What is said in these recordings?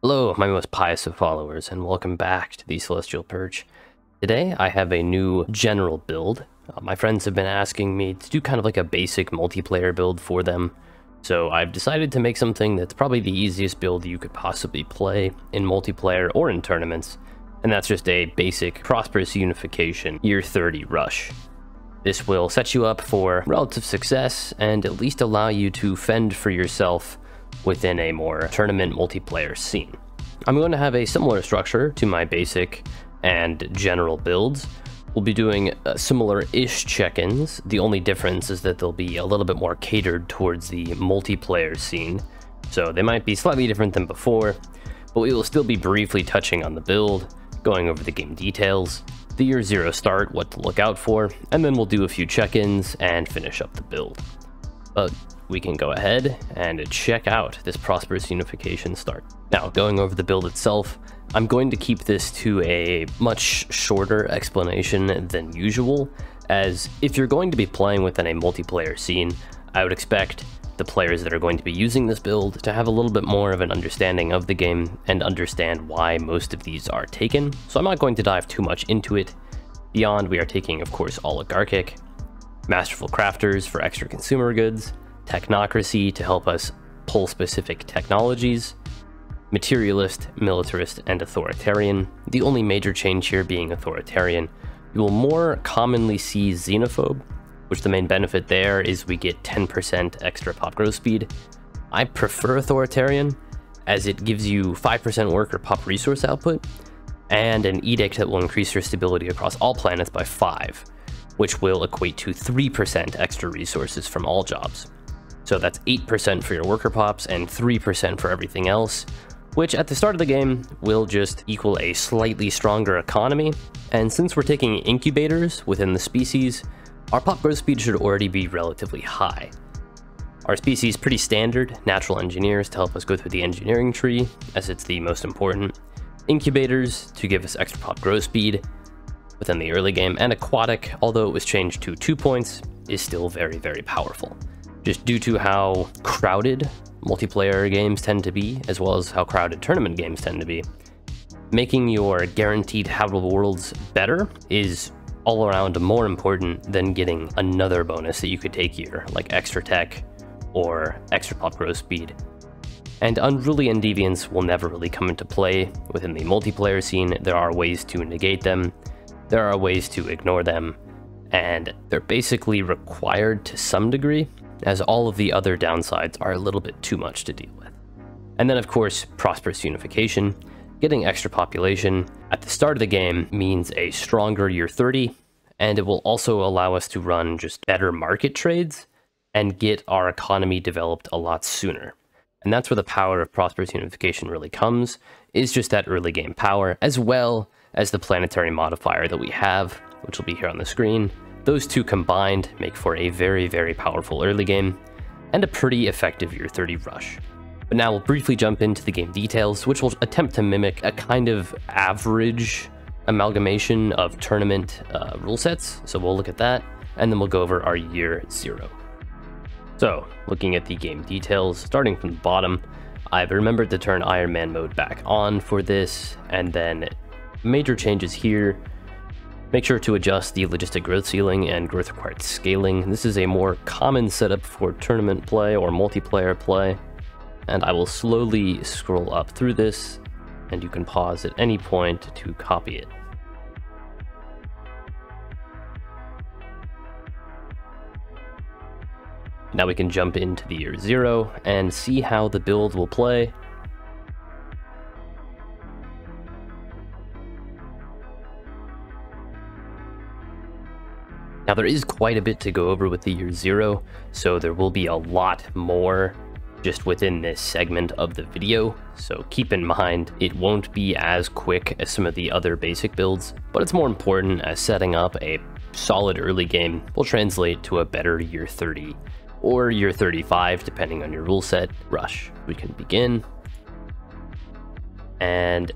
Hello, my most pious of followers, and welcome back to the Celestial Purge. Today, I have a new general build. My friends have been asking me to do kind of like a basic multiplayer build for them, so I've decided to make something that's probably the easiest build you could possibly play in multiplayer or in tournaments, and that's just a basic Prosperous Unification Year 30 rush. This will set you up for relative success and at least allow you to fend for yourself within a more tournament multiplayer scene. I'm going to have a similar structure to my basic and general builds. We'll be doing similar-ish check-ins. The only difference is that they'll be a little bit more catered towards the multiplayer scene. So they might be slightly different than before, but we will still be briefly touching on the build, going over the game details, the Year 0 start, what to look out for, and then we'll do a few check-ins and finish up the build. But we can go ahead and check out this Prosperous Unification start. Now, going over the build itself, I'm going to keep this to a much shorter explanation than usual, as if you're going to be playing within a multiplayer scene, I would expect the players that are going to be using this build to have a little bit more of an understanding of the game and understand why most of these are taken. So I'm not going to dive too much into it. Beyond, we are taking, of course, Oligarchic, Masterful Crafters for extra consumer goods, Technocracy to help us pull specific technologies, Materialist, Militarist, and Authoritarian. The only major change here being Authoritarian. You will more commonly see Xenophobe, which the main benefit there is we get 10% extra pop growth speed. I prefer Authoritarian, as it gives you 5% work or pop resource output, and an edict that will increase your stability across all planets by 5, which will equate to 3% extra resources from all jobs. So that's 8% for your worker pops and 3% for everything else, which at the start of the game will just equal a slightly stronger economy. And since we're taking incubators within the species, our pop growth speed should already be relatively high. Our species pretty standard, natural engineers to help us go through the engineering tree, as it's the most important, incubators to give us extra pop growth speed within the early game, and aquatic, although it was changed to 2 points, is still very, very powerful. Just due to how crowded multiplayer games tend to be, as well as how crowded tournament games tend to be, making your guaranteed habitable worlds better is all around more important than getting another bonus that you could take here, like extra tech or extra pop growth speed. And Unruly and Deviants will never really come into play within the multiplayer scene. There are ways to negate them, there are ways to ignore them, and they're basically required to some degree, as all of the other downsides are a little bit too much to deal with. And then of course, Prosperous Unification. Getting extra population at the start of the game means a stronger Year 30, and it will also allow us to run just better market trades and get our economy developed a lot sooner. And that's where the power of Prosperous Unification really comes, is just that early game power, as well as the planetary modifier that we have, which will be here on the screen. Those two combined make for a very, very powerful early game and a pretty effective Year 30 rush. But now we'll briefly jump into the game details, which will attempt to mimic a kind of average amalgamation of tournament rule sets. So we'll look at that, and then we'll go over our Year 0. So looking at the game details, starting from the bottom, I've remembered to turn Iron Man mode back on for this, and then major changes here. Make sure to adjust the logistic growth ceiling and growth required scaling. This is a more common setup for tournament play or multiplayer play, and I will slowly scroll up through this, and you can pause at any point to copy it. Now we can jump into the Year 0 and see how the build will play. Now there is quite a bit to go over with the Year 0, so there will be a lot more just within this segment of the video, so keep in mind it won't be as quick as some of the other basic builds, but it's more important as setting up a solid early game will translate to a better Year 30 or Year 35 depending on your rule set rush. We can begin, and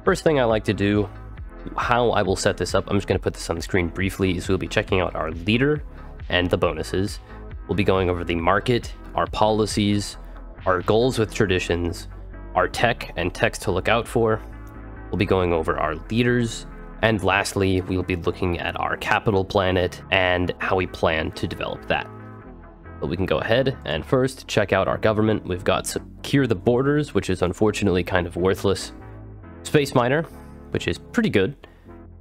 first thing I like to do, how I will set this up, I'm just going to put this on the screen briefly, is we'll be checking out our leader and the bonuses. We'll be going over the market, our policies, our goals with traditions, our tech and techs to look out for. We'll be going over our leaders. And lastly, we'll be looking at our capital planet and how we plan to develop that. But we can go ahead and first check out our government. We've got Secure the Borders, which is unfortunately kind of worthless. Space Miner, which is pretty good.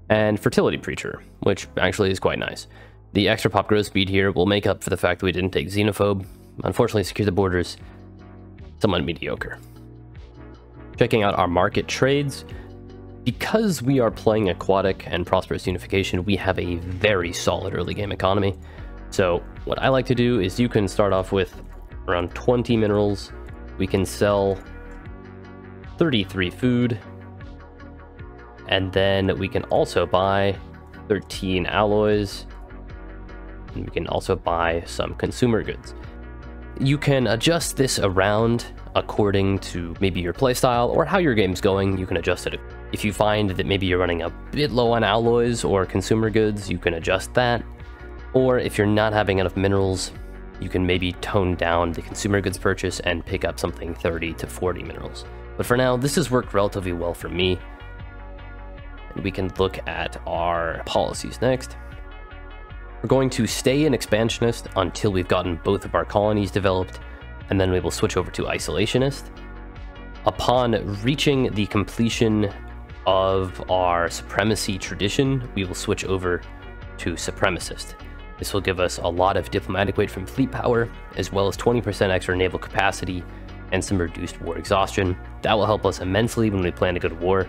And Fertility Preacher, which actually is quite nice. The extra pop growth speed here will make up for the fact that we didn't take Xenophobe. Unfortunately, Secure the Borders, somewhat mediocre. Checking out our market trades. Because we are playing Aquatic and Prosperous Unification, we have a very solid early game economy. So what I like to do is you can start off with around 20 minerals. We can sell 33 food. And then we can also buy 13 alloys. And we can also buy some consumer goods. You can adjust this around according to maybe your playstyle or how your game's going. You can adjust it. If you find that maybe you're running a bit low on alloys or consumer goods, you can adjust that. Or if you're not having enough minerals, you can maybe tone down the consumer goods purchase and pick up something 30 to 40 minerals. But for now, this has worked relatively well for me. And we can look at our policies next. We're going to stay in Expansionist until we've gotten both of our colonies developed, and then we will switch over to Isolationist. Upon reaching the completion of our Supremacy tradition, we will switch over to Supremacist. This will give us a lot of diplomatic weight from fleet power, as well as 20% extra naval capacity and some reduced war exhaustion. That will help us immensely when we plan to go to war.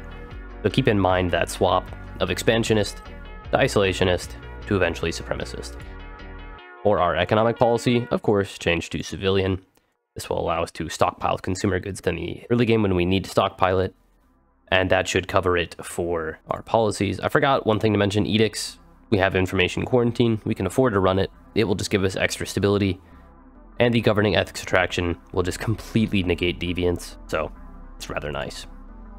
So keep in mind that swap of Expansionist to Isolationist to eventually Supremacist. For our economic policy, of course, change to Civilian. This will allow us to stockpile consumer goods in the early game when we need to stockpile it, and that should cover it for our policies. I forgot one thing to mention, edicts. We have information quarantine. We can afford to run it. It will just give us extra stability, and the governing ethics attraction will just completely negate deviance, so it's rather nice.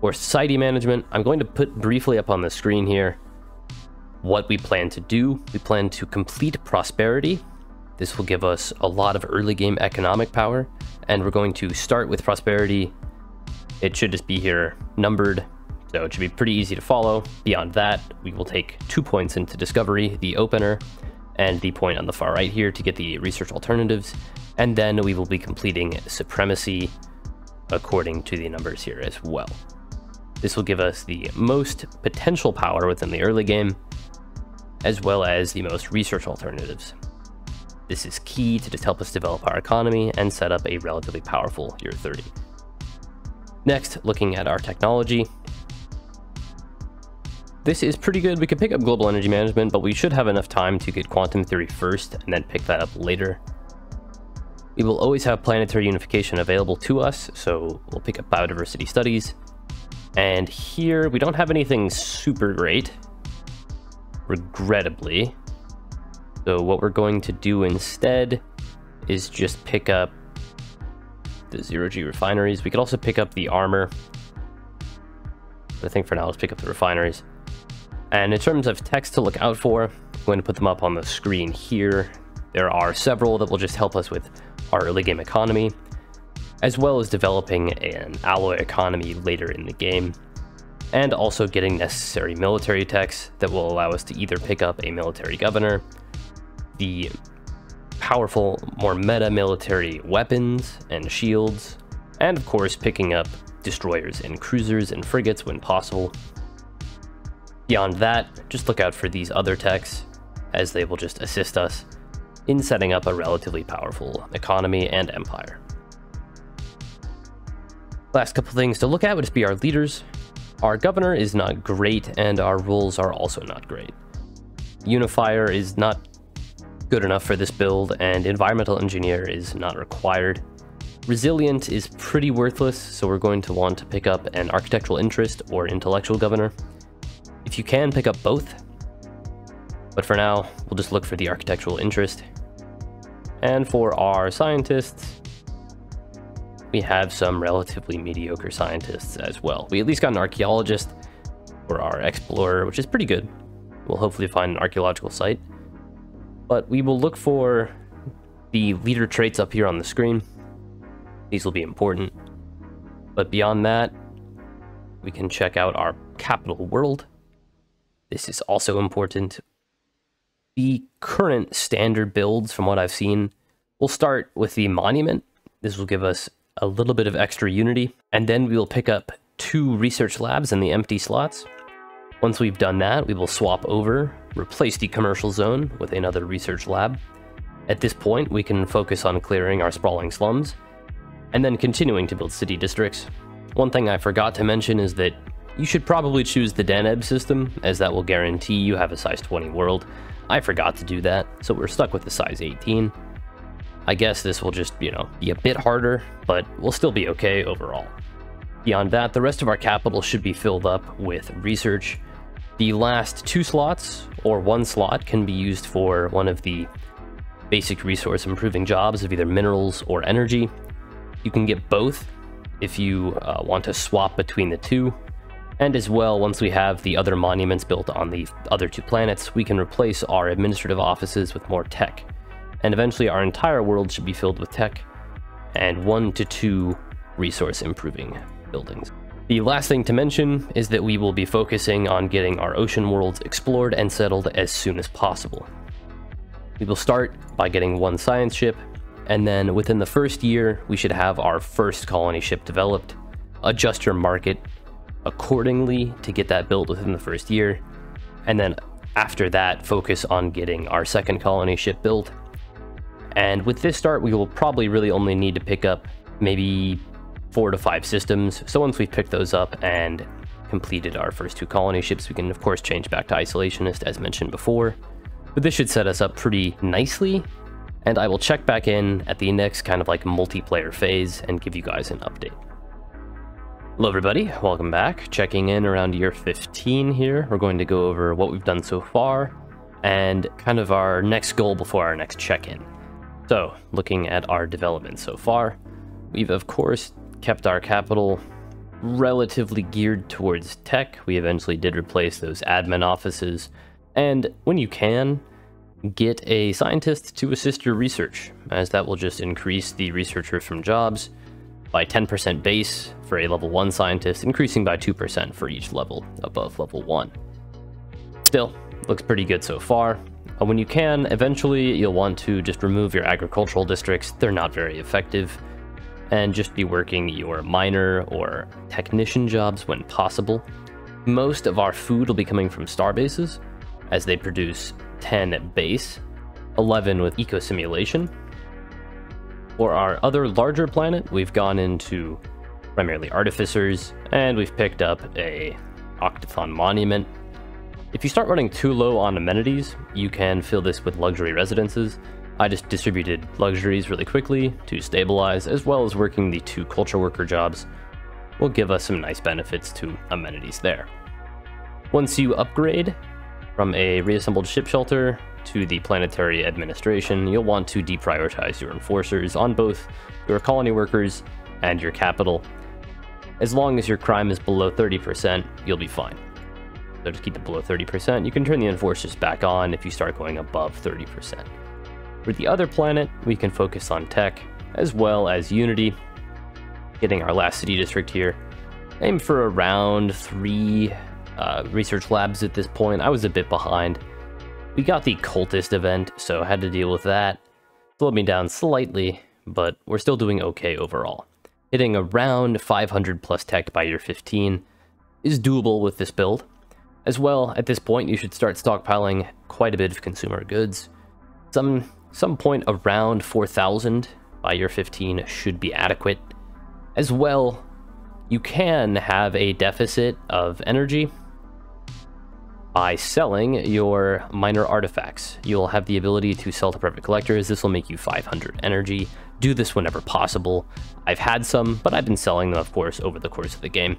For society management, I'm going to put briefly up on the screen here what we plan to do. We plan to complete prosperity. This will give us a lot of early game economic power, and we're going to start with prosperity. It should just be here numbered, so it should be pretty easy to follow. Beyond that, we will take 2 points into discovery, the opener, and the point on the far right here to get the research alternatives, and then we will be completing supremacy according to the numbers here as well. This will give us the most potential power within the early game, as well as the most research alternatives. This is key to just help us develop our economy and set up a relatively powerful year 30. Next, looking at our technology. This is pretty good. We could pick up global energy management, but we should have enough time to get quantum theory first and then pick that up later. We will always have planetary unification available to us, so we'll pick up biodiversity studies. And here, we don't have anything super great, regrettably. So what we're going to do instead is just pick up the 0G refineries. We could also pick up the armor. But I think for now, let's pick up the refineries. And in terms of text to look out for, I'm going to put them up on the screen here. There are several that will just help us with our early game economy, as well as developing an alloy economy later in the game, and also getting necessary military techs that will allow us to either pick up a military governor, the powerful, more meta military weapons and shields, and of course picking up destroyers and cruisers and frigates when possible. Beyond that, just look out for these other techs, as they will just assist us in setting up a relatively powerful economy and empire. Last couple things to look at would just be our leaders. Our governor is not great, and our rules are also not great. Unifier is not good enough for this build, and environmental engineer is not required. Resilient is pretty worthless, so we're going to want to pick up an architectural interest or intellectual governor. If you can, pick up both. But for now, we'll just look for the architectural interest. And for our scientists, we have some relatively mediocre scientists as well. We at least got an archaeologist for our explorer, which is pretty good. We'll hopefully find an archaeological site. But we will look for the leader traits up here on the screen. These will be important. But beyond that, we can check out our capital world. This is also important. The current standard builds, from what I've seen, will start with the monument. This will give us a little bit of extra unity, and then we will pick up 2 research labs in the empty slots. Once we've done that, we will swap over, replace the commercial zone with another research lab. At this point, we can focus on clearing our sprawling slums, and then continuing to build city districts. One thing I forgot to mention is that you should probably choose the Daneb system, as that will guarantee you have a size 20 world. I forgot to do that, so we're stuck with the size 18. I guess this will just, be a bit harder, but we'll still be okay overall. Beyond that, the rest of our capital should be filled up with research. The last 2 slots, or 1 slot, can be used for one of the basic resource improving jobs of either minerals or energy. You can get both if you want to swap between the 2. And as well, once we have the other monuments built on the other 2 planets, we can replace our administrative offices with more tech. And eventually our entire world should be filled with tech and 1 to 2 resource improving buildings. The last thing to mention is that we will be focusing on getting our ocean worlds explored and settled as soon as possible. We will start by getting 1 science ship, and then within the first year, we should have our first colony ship developed. Adjust your market accordingly to get that built within the first year, and then after that, focus on getting our second colony ship built. And with this start, we will probably really only need to pick up maybe 4 to 5 systems. So once we've picked those up and completed our first 2 colony ships, we can of course change back to isolationist as mentioned before. But this should set us up pretty nicely, and I will check back in at the next kind of like multiplayer phase and give you guys an update. Hello everybody, welcome back. Checking in around year 15 here. We're going to go over what we've done so far and kind of our next goal before our next check-in. So, looking at our development so far, we've of course kept our capital relatively geared towards tech. We eventually did replace those admin offices, and when you can, get a scientist to assist your research, as that will just increase the researchers from jobs by 10% base for a level 1 scientist, increasing by 2% for each level above level 1. Still, looks pretty good so far. When you can, eventually you'll want to just remove your agricultural districts. They're not very effective, and just be working your miner or technician jobs when possible. Most of our food will be coming from star bases, as they produce 10 base, 11 with eco simulation. For our other larger planet, we've gone into primarily artificers, and we've picked up a Octathon monument. If you start running too low on amenities, you can fill this with luxury residences. I just distributed luxuries really quickly to stabilize, as well as working the 2 culture worker jobs will give us some nice benefits to amenities there. Once you upgrade from a reassembled ship shelter to the planetary administration, you'll want to deprioritize your enforcers on both your colony workers and your capital. As long as your crime is below 30%, you'll be fine. So just keep it below 30%. You can turn the enforcers back on if you start going above 30%. For the other planet, we can focus on tech, as well as unity. Getting our last city district here. Aim for around 3 research labs at this point. I was a bit behind. We got the cultist event, so I had to deal with that. Slowed me down slightly, but we're still doing okay overall. Hitting around 500 plus tech by year 15 is doable with this build. As well, at this point, you should start stockpiling quite a bit of consumer goods. Some point around 4,000 by year 15 should be adequate. As well, you can have a deficit of energy by selling your minor artifacts. You'll have the ability to sell to private collectors. This will make you 500 energy. Do this whenever possible. I've had some, but I've been selling them, of course, over the course of the game,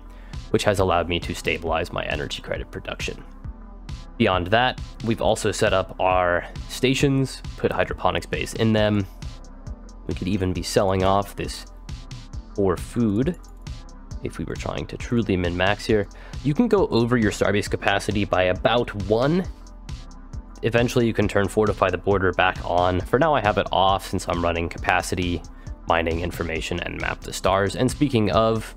which has allowed me to stabilize my energy credit production. Beyond that, we've also set up our stations, put hydroponics base in them. We could even be selling off this for food if we were trying to truly min-max here. You can go over your starbase capacity by about 1. Eventually you can turn Fortify the Border back on. For now I have it off since I'm running capacity, mining information, and map the stars. And speaking of,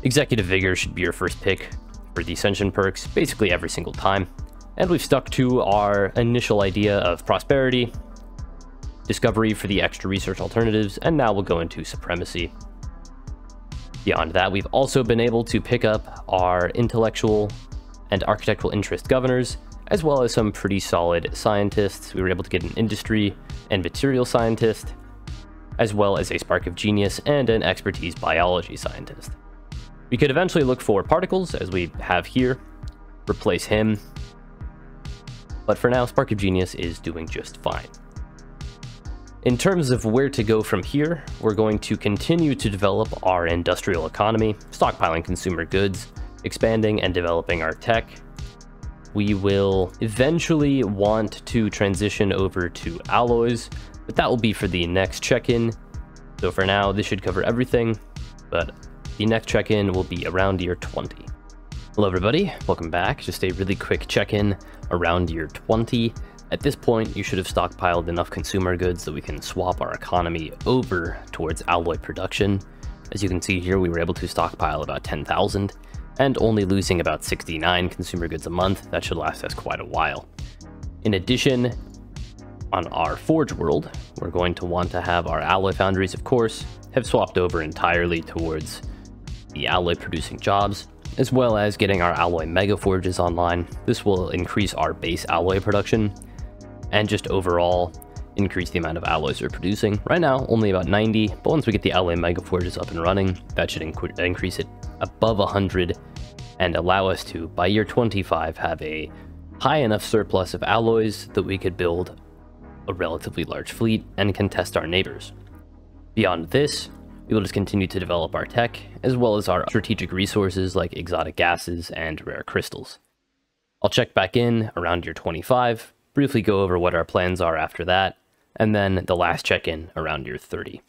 Executive Vigor should be your first pick for the Ascension perks, basically every single time. And we've stuck to our initial idea of Prosperity, Discovery for the extra research alternatives, and now we'll go into Supremacy. Beyond that, we've also been able to pick up our Intellectual and Architectural Interest Governors, as well as some pretty solid scientists. We were able to get an Industry and Material Scientist, as well as a Spark of Genius and an Expertise Biology Scientist. We could eventually look for Particles, as we have here, replace him, but for now, Spark of Genius is doing just fine. In terms of where to go from here, we're going to continue to develop our industrial economy, stockpiling consumer goods, expanding and developing our tech. We will eventually want to transition over to alloys, but that will be for the next check-in. So for now, this should cover everything, but the next check-in will be around year 20. Hello everybody, welcome back. Just a really quick check-in around year 20. At this point, you should have stockpiled enough consumer goods that we can swap our economy over towards alloy production. As you can see here, we were able to stockpile about 10,000 and only losing about 69 consumer goods a month. That should last us quite a while. In addition, on our Forge world, we're going to want to have our alloy foundries, of course, have swapped over entirely towards the alloy producing jobs, as well as getting our alloy mega forges online. This will increase our base alloy production and just overall increase the amount of alloys we're producing. Right now, only about 90, but once we get the alloy mega forges up and running, that should increase it above 100 and allow us to, by year 25, have a high enough surplus of alloys that we could build a relatively large fleet and contest our neighbors. Beyond this, we will just continue to develop our tech, as well as our strategic resources like exotic gases and rare crystals. I'll check back in around year 25, briefly go over what our plans are after that, and then the last check-in around year 30.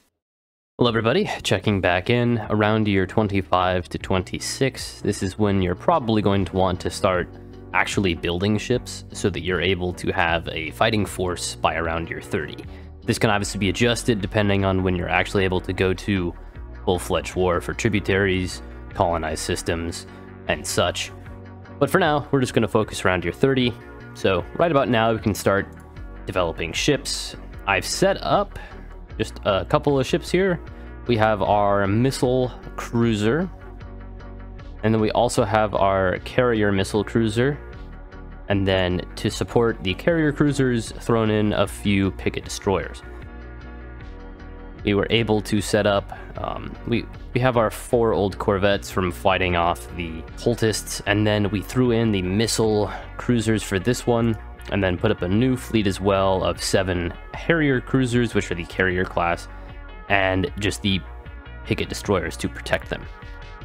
Hello everybody, checking back in around year 25 to 26. This is when you're probably going to want to start actually building ships so that you're able to have a fighting force by around year 30. This can obviously be adjusted depending on when you're actually able to go to full-fledged war for tributaries, colonized systems, and such. But for now, we're just going to focus around year 30. So right about now, we can start developing ships. I've set up just a couple of ships here. We have our missile cruiser, and then we also have our carrier missile cruiser. And then to support the carrier cruisers, thrown in a few picket destroyers. We were able to set up, we have our 4 old corvettes from fighting off the cultists, and then we threw in the missile cruisers for this one, and then put up a new fleet as well of 7 Harrier cruisers, which are the carrier class, and just the picket destroyers to protect them.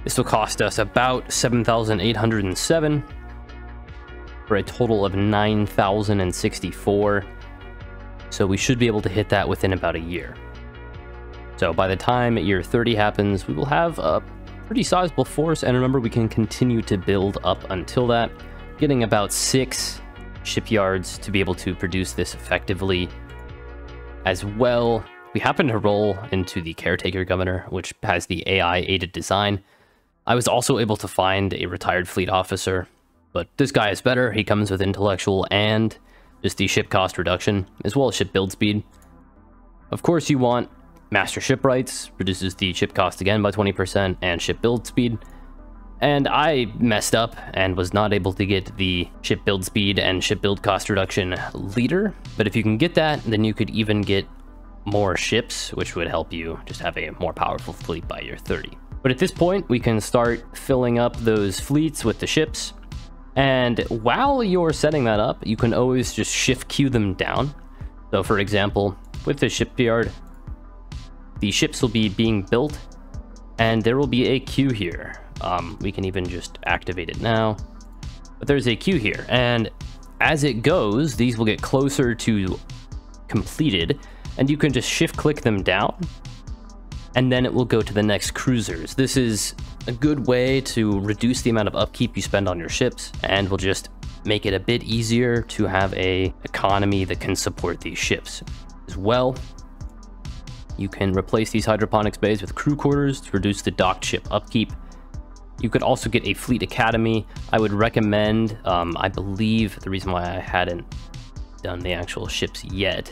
This will cost us about 7,807 for a total of 9,064. So we should be able to hit that within about a year. So by the time year 30 happens, we will have a pretty sizable force, and remember, we can continue to build up until that, getting about 6 shipyards to be able to produce this effectively. As well, we happen to roll into the Caretaker Governor, which has the AI-aided design. I was also able to find a retired fleet officer, but this guy is better. He comes with intellectual and just the ship cost reduction, as well as ship build speed. Of course, you want Master Shipwrights, reduces the ship cost again by 20%, and ship build speed. And I messed up and was not able to get the ship build speed and ship build cost reduction leader. But if you can get that, then you could even get more ships, which would help you just have a more powerful fleet by year 30. But at this point, we can start filling up those fleets with the ships. And while you're setting that up, you can always just shift queue them down. So for example, with the shipyard, the ships will be being built, and there will be a queue here. We can even just activate it now, but there's a queue here, and as it goes, these will get closer to completed, and you can just shift click them down, and then it will go to the next cruisers. This is a good way to reduce the amount of upkeep you spend on your ships, and will just make it a bit easier to have a economy that can support these ships. As well, you can replace these hydroponics bays with crew quarters to reduce the docked ship upkeep. You could also get a Fleet Academy. I would recommend, I believe the reason why I hadn't done the actual ships yet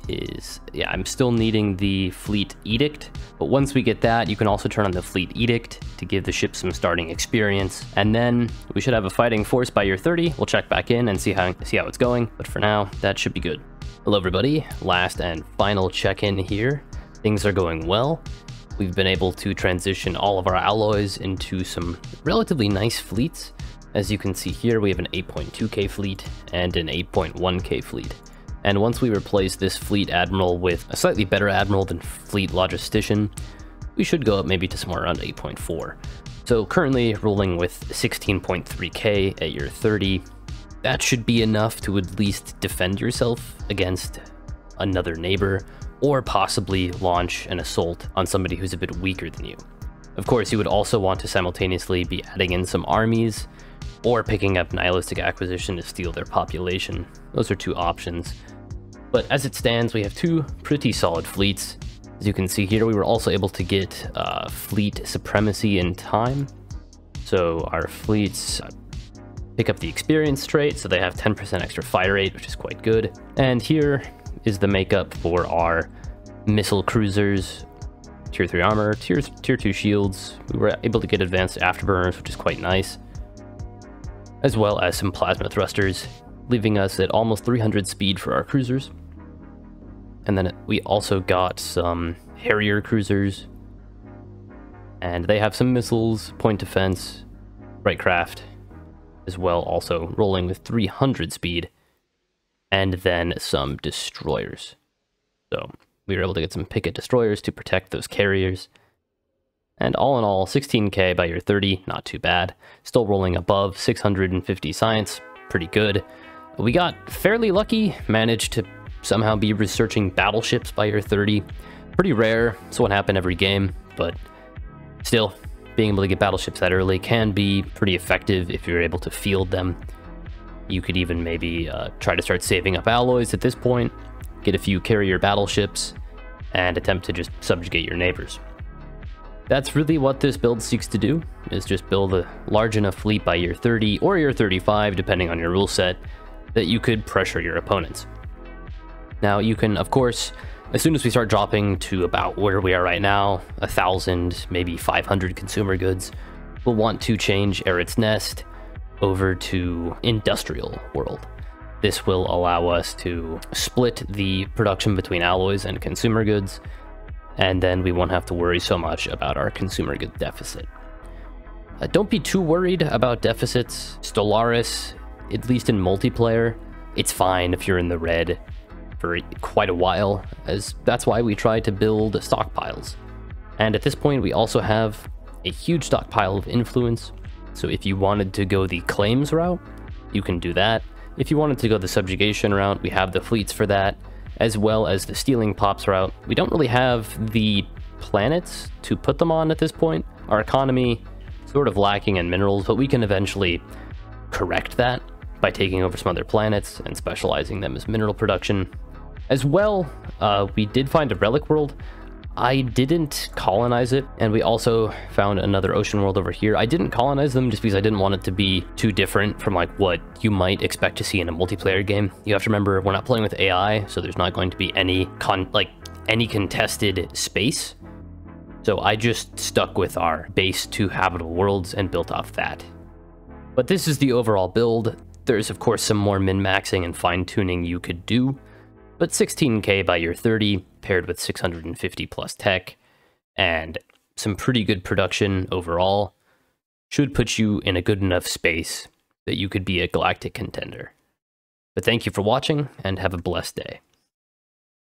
is, yeah, I'm still needing the Fleet Edict, but once we get that, you can also turn on the Fleet Edict to give the ship some starting experience, and then we should have a fighting force by year 30. We'll check back in and see how it's going, but for now, that should be good. Hello everybody, last and final check-in here. Things are going well. We've been able to transition all of our alloys into some relatively nice fleets. As you can see here, we have an 8.2k fleet and an 8.1k fleet. And once we replace this Fleet Admiral with a slightly better Admiral than Fleet Logistician, we should go up maybe to somewhere around 8.4. So currently rolling with 16.3k at year 30. That should be enough to at least defend yourself against another neighbor, or possibly launch an assault on somebody who's a bit weaker than you. Of course, you would also want to simultaneously be adding in some armies, or picking up Nihilistic Acquisition to steal their population. Those are two options. But as it stands, we have two pretty solid fleets. As you can see here, we were also able to get fleet supremacy in time. So our fleets pick up the experience trait, so they have 10% extra fire rate, which is quite good. And here is the makeup for our missile cruisers, tier 3 armor, tier 2 shields. We were able to get advanced afterburners, which is quite nice, as well as some plasma thrusters, leaving us at almost 300 speed for our cruisers. And then we also got some Harrier cruisers, and they have some missiles, point defense, right craft, as well, also rolling with 300 speed, and then some destroyers. So we were able to get some picket destroyers to protect those carriers. And all in all, 16k by year 30, not too bad. Still rolling above 650 science, pretty good. We got fairly lucky, managed to somehow be researching battleships by year 30. Pretty rare, it's what happened every game, but still, being able to get battleships that early can be pretty effective if you're able to field them. You could even maybe try to start saving up alloys at this point, get a few carrier battleships, and attempt to just subjugate your neighbors. That's really what this build seeks to do, is just build a large enough fleet by year 30 or year 35, depending on your rule set, that you could pressure your opponents. Now you can, of course, as soon as we start dropping to about where we are right now, 1,000, maybe 500 consumer goods, we'll want to change Eretz Nest over to Industrial World. This will allow us to split the production between alloys and consumer goods, and then we won't have to worry so much about our consumer good deficit. Don't be too worried about deficits. Stellaris, at least in multiplayer, it's fine if you're in the red for quite a while, as that's why we try to build stockpiles. And at this point, we also have a huge stockpile of influence, so if you wanted to go the claims route, you can do that. If you wanted to go the subjugation route, we have the fleets for that, as well as the stealing pops route. We don't really have the planets to put them on at this point. Our economy sort of lacking in minerals, but we can eventually correct that by taking over some other planets and specializing them as mineral production. As well, we did find a relic world. I didn't colonize it, and we also found another ocean world over here. I didn't colonize them just because I didn't want it to be too different from like what you might expect to see in a multiplayer game. You have to remember, we're not playing with AI, so there's not going to be any contested space. So I just stuck with our base 2 habitable worlds and built off that. But this is the overall build. There's of course some more min-maxing and fine-tuning you could do, but 16k by year 30 paired with 650 plus tech and some pretty good production overall should put you in a good enough space that you could be a galactic contender. But thank you for watching and have a blessed day.